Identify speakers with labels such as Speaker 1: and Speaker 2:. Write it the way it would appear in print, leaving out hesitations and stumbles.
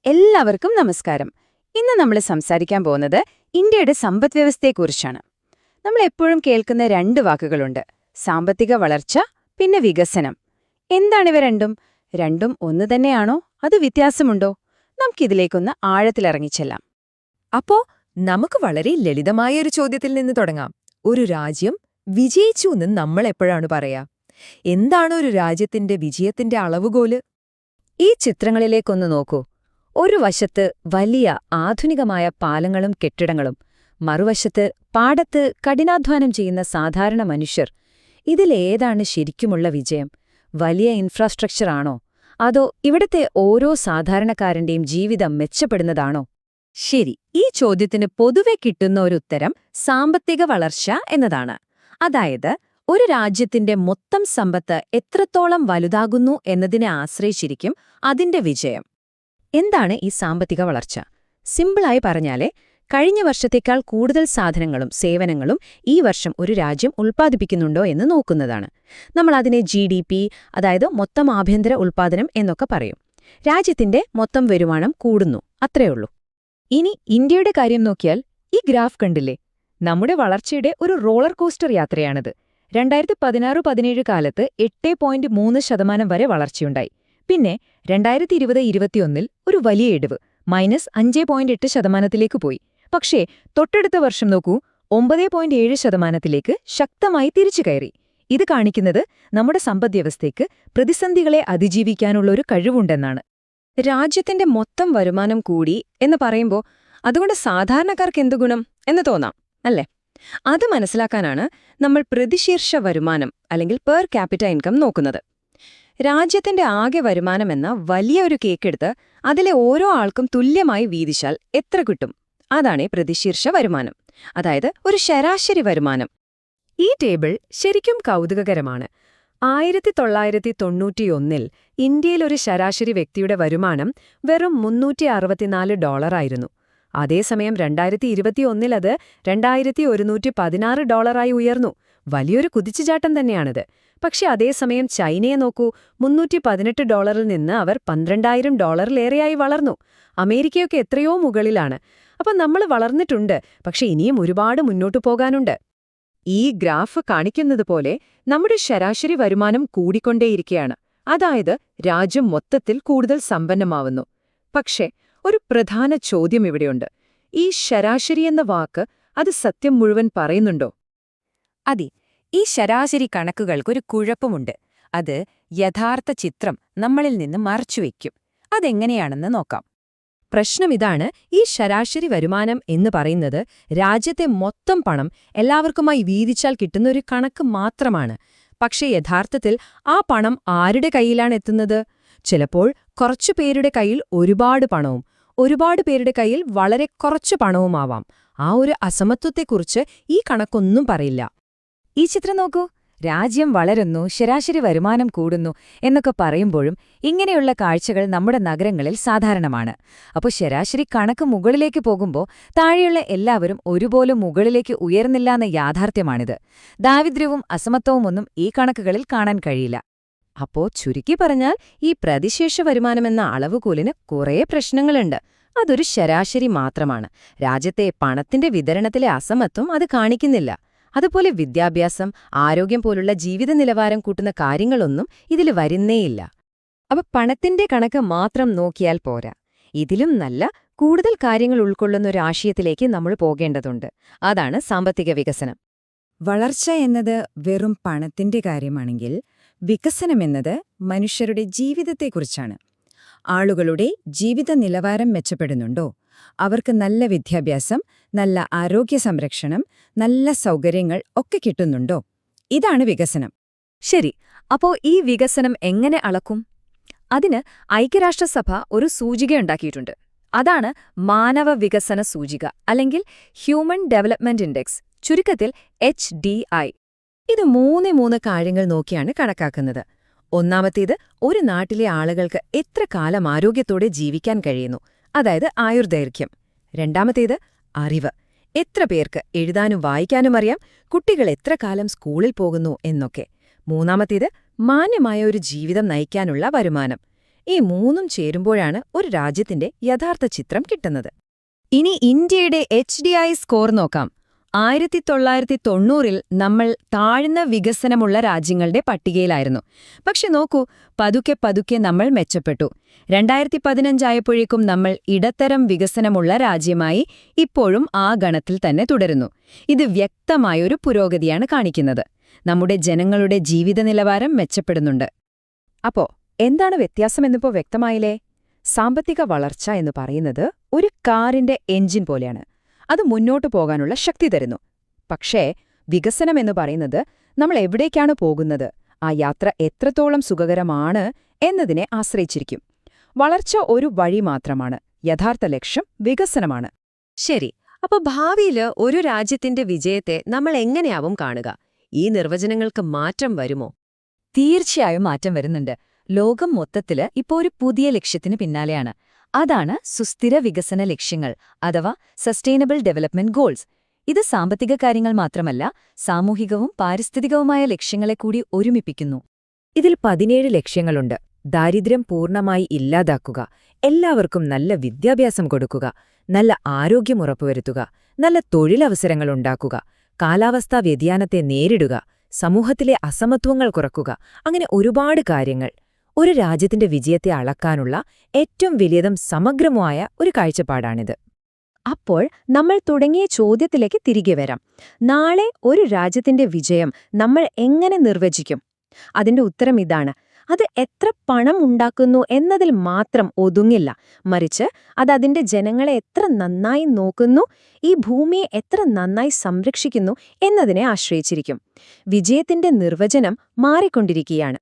Speaker 1: എല്ലാവർക്കും നമസ്കാരം. ഇന്ന് നമ്മൾ സംസാരിക്കാൻ പോകുന്നത് ഇന്ത്യയുടെ സമ്പദ്വ്യവസ്ഥയെക്കുറിച്ചാണ്. നമ്മൾ എപ്പോഴും കേൾക്കുന്ന രണ്ട് വാക്കുകളുണ്ട്: സാമ്പത്തിക വളർച്ച, പിന്നെ വികസനം. എന്താണിവ രണ്ടും? രണ്ടും ഒന്ന് തന്നെയാണോ, അത് വ്യത്യാസമുണ്ടോ? നമുക്കിതിലേക്കൊന്ന് ആഴത്തിലിറങ്ങിച്ചെല്ലാം.
Speaker 2: അപ്പോ നമുക്ക് വളരെ ലളിതമായൊരു ചോദ്യത്തിൽ നിന്ന് തുടങ്ങാം. ഒരു രാജ്യം വിജയിച്ചു എന്ന് നമ്മൾ എപ്പോഴാണ് പറയാ? എന്താണ് ഒരു രാജ്യത്തിന്റെ വിജയത്തിന്റെ അളവുകോല്?
Speaker 1: ഈ ചിത്രങ്ങളിലേക്കൊന്ന് നോക്കൂ. ഒരു വശത്ത് വലിയ ആധുനികമായ പാലങ്ങളും കെട്ടിടങ്ങളും, മറുവശത്ത് പാടത്ത് കഠിനാധ്വാനം ചെയ്യുന്ന സാധാരണ മനുഷ്യർ. ഇതിലേതാണ് ശരിക്കുമുള്ള വിജയം? വലിയ ഇൻഫ്രാസ്ട്രക്ചർ ആണോ, അതോ ഇവിടത്തെ ഓരോ സാധാരണക്കാരന്റെയും ജീവിതം മെച്ചപ്പെടുന്നതാണോ? ശരി, ഈ ചോദ്യത്തിന് പൊതുവെ കിട്ടുന്ന ഒരു ഉത്തരം സാമ്പത്തിക വളർച്ച എന്നതാണ്. അതായത്, ഒരു രാജ്യത്തിന്റെ മൊത്തം സമ്പത്ത് എത്രത്തോളം വലുതാകുന്നു എന്നതിനെ ആശ്രയിച്ചിരിക്കും അതിന്റെ വിജയം. എന്താണ് ഈ സാമ്പത്തിക വളർച്ച? സിമ്പിളായി പറഞ്ഞാലേ, കഴിഞ്ഞ വർഷത്തേക്കാൾ കൂടുതൽ സാധനങ്ങളും സേവനങ്ങളും ഈ വർഷം ഒരു രാജ്യം ഉൽപ്പാദിപ്പിക്കുന്നുണ്ടോ എന്ന് നോക്കുന്നതാണ്. നമ്മൾ അതിനെ GDP, അതായത് മൊത്തം ആഭ്യന്തര ഉൽപ്പാദനം എന്നൊക്കെ പറയും. രാജ്യത്തിന്റെ മൊത്തം വരുമാനം കൂടുന്നു, അത്രയുള്ളൂ.
Speaker 2: ഇനി ഇന്ത്യയുടെ കാര്യം നോക്കിയാൽ ഈ ഗ്രാഫ് കണ്ടില്ലേ? നമ്മുടെ വളർച്ചയുടെ ഒരു റോളർ കോസ്റ്റർ യാത്രയാണിത്. 2016-17 കാലത്ത് 8.3% വരെ വളർച്ചയുണ്ടായി. പിന്നെ 2020-21 ഒരു വലിയ ഇടിവ്, -5.8% പോയി. പക്ഷേ തൊട്ടടുത്ത വർഷം നോക്കൂ, 9.7% ശക്തമായി തിരിച്ചു കയറി. ഇത് കാണിക്കുന്നത് നമ്മുടെ സമ്പദ്വ്യവസ്ഥയ്ക്ക് പ്രതിസന്ധികളെ അതിജീവിക്കാനുള്ള ഒരു കഴിവുണ്ടെന്നാണ്.
Speaker 1: രാജ്യത്തിന്റെ മൊത്തം വരുമാനം കൂടി എന്ന് പറയുമ്പോൾ അതുകൊണ്ട് സാധാരണക്കാർക്ക് എന്തു ഗുണം എന്ന് തോന്നാം, അല്ലേ? അത് മനസ്സിലാക്കാനാണ് നമ്മൾ പ്രതിശീർഷ വരുമാനം അല്ലെങ്കിൽ പെർ ക്യാപിറ്റ ഇൻകം നോക്കുന്നത്. രാജ്യത്തിന്റെ ആകെ വരുമാനമെന്ന വലിയ ഒരു കേക്കെടുത്ത് അതിലെ ഓരോ ആൾക്കും തുല്യമായി വീതിച്ചാൽ എത്ര കിട്ടും? അതാണ് പ്രതിശീർഷ വരുമാനം, അതായത് ഒരു ശരാശരി വരുമാനം.
Speaker 2: ഈ ടേബിൾ ശരിക്കും കൗതുകകരമാണ്. 1991 ഇന്ത്യയിൽ ഒരു ശരാശരി വ്യക്തിയുടെ വരുമാനം വെറും $364 ആയിരുന്നു. അതേസമയം 2021 അത് $2116 ഉയർന്നു. വലിയൊരു കുതിച്ചുചാട്ടം തന്നെയാണിത്. പക്ഷെ അതേസമയം ചൈനയെ നോക്കൂ, $318 നിന്ന് അവർ $12,000 വളർന്നു. അമേരിക്കയൊക്കെ എത്രയോ മുകളിലാണ്. അപ്പം നമ്മൾ വളർന്നിട്ടുണ്ട്, പക്ഷെ ഇനിയും ഒരുപാട് മുന്നോട്ടു പോകാനുണ്ട്.
Speaker 1: ഈ ഗ്രാഫ് കാണിക്കുന്നത് പോലെ നമ്മുടെ ശരാശരി വരുമാനം കൂടിക്കൊണ്ടേയിരിക്കുകയാണ്. അതായത് രാജ്യം മൊത്തത്തിൽ കൂടുതൽ സമ്പന്നമാവുന്നു. പക്ഷേ ഒരു പ്രധാന ചോദ്യം ഇവിടെയുണ്ട്: ഈ ശരാശരി എന്ന വാക്ക് അത് സത്യം മുഴുവൻ പറയുന്നുണ്ടോ?
Speaker 2: അതെ, ഈ ശരാശരി കണക്കുകൾക്കൊരു കുഴപ്പമുണ്ട്. അത് യഥാർത്ഥ ചിത്രം നമ്മളിൽ നിന്ന് മറച്ചുവെക്കും. അതെങ്ങനെയാണെന്ന് നോക്കാം. പ്രശ്നം ഇതാണ്: ഈ ശരാശരി വരുമാനം എന്ന് പറയുന്നത് രാജ്യത്തെ മൊത്തം പണം എല്ലാവർക്കുമായി വീതിച്ചാൽ കിട്ടുന്ന ഒരു കണക്ക് മാത്രമാണ്. പക്ഷേ യഥാർത്ഥത്തിൽ ആ പണം ആരുടെ കയ്യിലാണ് എത്തുന്നത്? ചിലപ്പോൾ കുറച്ചുപേരുടെ കയ്യിൽ ഒരുപാട് പണവും ഒരുപാട് പേരുടെ കയ്യിൽ വളരെ കുറച്ചു പണവുമാവാം. ആ ഒരു അസമത്വത്തെക്കുറിച്ച് ഈ കണക്കൊന്നും പറയില്ല. ഈ ചിത്രം നോക്കൂ. രാജ്യം വളരുന്നു, ശരാശരി വരുമാനം കൂടുന്നു എന്നൊക്കെ പറയുമ്പോഴും ഇങ്ങനെയുള്ള കാഴ്ചകൾ നമ്മുടെ നഗരങ്ങളിൽ സാധാരണമാണ്. അപ്പോൾ ശരാശരി കണക്ക് മുകളിലേക്ക് പോകുമ്പോൾ താഴെയുള്ള എല്ലാവരും ഒരുപോലെ മുകളിലേക്ക് ഉയർന്നില്ല എന്ന യാഥാർത്ഥ്യമാണിത്. ദാരിദ്ര്യവും അസമത്വവുമൊന്നും ഈ കണക്കുകളിൽ കാണാൻ കഴിയില്ല. അപ്പോ ചുരുക്കി പറഞ്ഞാൽ, ഈ പ്രതിശേഷ വരുമാനമെന്ന അളവുകോലിന് കുറേ പ്രശ്നങ്ങളുണ്ട്. അതൊരു ശരാശരി മാത്രമാണ്. രാജ്യത്തെ പണത്തിന്റെ വിതരണത്തിലെ അസമത്വം അത് കാണിക്കുന്നില്ല. അതുപോലെ വിദ്യാഭ്യാസം, ആരോഗ്യം പോലുള്ള ജീവിത നിലവാരം കൂട്ടുന്ന കാര്യങ്ങളൊന്നും ഇതിൽ വരുന്നേയില്ല. അപ്പൊ പണത്തിന്റെ കണക്ക് മാത്രം നോക്കിയാൽ പോരാ. ഇതിലും നല്ല കൂടുതൽ കാര്യങ്ങൾ ഉൾക്കൊള്ളുന്ന ഒരു ആശയത്തിലേക്ക് നമ്മൾ പോകേണ്ടതുണ്ട്. അതാണ് സാമ്പത്തിക വികസനം. വളർച്ച എന്നത് വെറും പണത്തിന്റെ കാര്യമാണെങ്കിൽ, വികസനമെന്നത് മനുഷ്യരുടെ ജീവിതത്തെക്കുറിച്ചാണ്. ആളുകളുടെ ജീവിത നിലവാരം മെച്ചപ്പെടുന്നുണ്ടോ? അവർക്ക് നല്ല വിദ്യാഭ്യാസം, നല്ല ആരോഗ്യ സംരക്ഷണം, നല്ല സൗകര്യങ്ങൾ ഒക്കെ കിട്ടുന്നുണ്ടോ? ഇതാണ് വികസനം.
Speaker 1: ശരി, അപ്പോ ഈ വികസനം എങ്ങനെ അളക്കും? അതിന് ഐക്യരാഷ്ട്രസഭ ഒരു സൂചികയുണ്ടാക്കിയിട്ടുണ്ട്. അതാണ് മാനവ വികസന സൂചിക, അല്ലെങ്കിൽ ഹ്യൂമൻ ഡെവലപ്മെന്റ് ഇൻഡെക്സ്, ചുരുക്കത്തിൽ HDI. ഇത് മൂന്ന് കാര്യങ്ങൾ നോക്കിയാണ് കണക്കാക്കുന്നത്. ഒന്നാമത്തേത്, ഒരു നാട്ടിലെ ആളുകൾക്ക് എത്ര കാലം ആരോഗ്യത്തോടെ ജീവിക്കാൻ കഴിയുന്നു, അതായത് ആയുർദൈർഘ്യം. രണ്ടാമത്തേത്, അറിവ്. എത്ര പേർക്ക് എഴുതാനും വായിക്കാനും അറിയാം, കുട്ടികൾ എത്ര കാലം സ്കൂളിൽ പോകുന്നു എന്നൊക്കെ. മൂന്നാമത്തേത്, മാന്യമായ ഒരു ജീവിതം നയിക്കാനുള്ള വരുമാനം. ഈ മൂന്നും ചേരുമ്പോഴാണ് ഒരു രാജ്യത്തിന്റെ യഥാർത്ഥ ചിത്രം കിട്ടുന്നത്.
Speaker 2: ഇനി ഇന്ത്യയുടെ HDI സ്കോർ നോക്കാം. 1990-ൽ നമ്മൾ താഴ്ന്ന വികസനമുള്ള രാജ്യങ്ങളുടെ പട്ടികയിലായിരുന്നു. പക്ഷെ നോക്കൂ, പതുക്കെ പതുക്കെ നമ്മൾ മെച്ചപ്പെട്ടു. 2015 ആയപ്പോഴേക്കും നമ്മൾ ഇടത്തരം വികസനമുള്ള രാജ്യമായി ഇപ്പോഴും ആ ഗണത്തിൽ തന്നെ തുടരുന്നു. ഇത് വ്യക്തമായൊരു പുരോഗതിയാണ് കാണിക്കുന്നത്. നമ്മുടെ ജനങ്ങളുടെ ജീവിത നിലവാരം മെച്ചപ്പെടുന്നുണ്ട്.
Speaker 1: അപ്പോ എന്താണ് വ്യത്യാസമെന്നിപ്പോ വ്യക്തമായില്ലേ? സാമ്പത്തിക വളർച്ച എന്ന് പറയുന്നത് ഒരു കാറിന്റെ എഞ്ചിൻ പോലെയാണ്. അത് മുന്നോട്ടു പോകാനുള്ള ശക്തി തരുന്നു. പക്ഷേ വികസനം എന്ന് പറയുന്നത് നമ്മൾ എവിടേക്കാണ് പോകുന്നത്, ആ യാത്ര എത്രത്തോളം സുഖകരമാണ് എന്നതിനെ ആശ്രയിച്ചിരിക്കും. വളർച്ച ഒരു വഴി മാത്രമാണ്, യഥാർത്ഥ ലക്ഷ്യം വികസനമാണ്.
Speaker 2: ശരി, അപ്പൊ ഭാവിയില് ഒരു രാജ്യത്തിന്റെ വിജയത്തെ നമ്മൾ എങ്ങനെയാവും കാണുക? ഈ നിർവചനങ്ങൾക്ക് മാറ്റം വരുമോ?
Speaker 1: തീർച്ചയായും മാറ്റം വരുന്നുണ്ട്. ലോകം മൊത്തത്തില് ഇപ്പോൾ ഒരു പുതിയ ലക്ഷ്യത്തിന് പിന്നാലെയാണ്. അതാണ് സുസ്ഥിര വികസന ലക്ഷ്യങ്ങൾ, അഥവാ സസ്റ്റൈനബിൾ ഡെവലപ്മെന്റ് ഗോൾസ്. ഇത് സാമ്പത്തിക കാര്യങ്ങൾ മാത്രമല്ല, സാമൂഹികവും പാരിസ്ഥിതികവുമായ ലക്ഷ്യങ്ങളെ കൂടി ഒരുമിപ്പിക്കുന്നു.
Speaker 2: ഇതിൽ 17 ലക്ഷ്യങ്ങളുണ്ട്. ദാരിദ്ര്യം പൂർണ്ണമായി ഇല്ലാതാക്കുക, എല്ലാവർക്കും നല്ല വിദ്യാഭ്യാസം കൊടുക്കുക, നല്ല ആരോഗ്യം ഉറപ്പുവരുത്തുക, നല്ല തൊഴിലവസരങ്ങൾ ഉണ്ടാക്കുക, കാലാവസ്ഥാ വ്യതിയാനത്തെ നേരിടുക, സമൂഹത്തിലെ അസമത്വങ്ങൾ കുറക്കുക, അങ്ങനെ ഒരുപാട് കാര്യങ്ങൾ. ഒരു രാജ്യത്തിന്റെ വിജയത്തെ അളക്കാനുള്ള ഏറ്റവും വലിയതും സമഗ്രമായ ഒരു കാഴ്ചപ്പാടാണിത്.
Speaker 1: അപ്പോൾ നമ്മൾ തുടങ്ങിയ ചോദ്യത്തിലേക്ക് തിരികെ വരാം. നാളെ ഒരു രാജ്യത്തിന്റെ വിജയം നമ്മൾ എങ്ങനെ നിർവചിക്കും? അതിന്റെ ഉത്തരം ഇതാണ്. അത് എത്ര പണം ഉണ്ടാക്കുന്നു എന്നതിൽ മാത്രം ഒതുങ്ങില്ല. മറിച്ച് അത് അതിന്റെ ജനങ്ങളെ എത്ര നന്നായി നോക്കുന്നു, ഈ ഭൂമിയെ എത്ര നന്നായി സംരക്ഷിക്കുന്നു എന്നതിനെ ആശ്രയിച്ചിരിക്കും. വിജയത്തിന്റെ നിർവചനം മാറിക്കൊണ്ടിരിക്കുകയാണ്.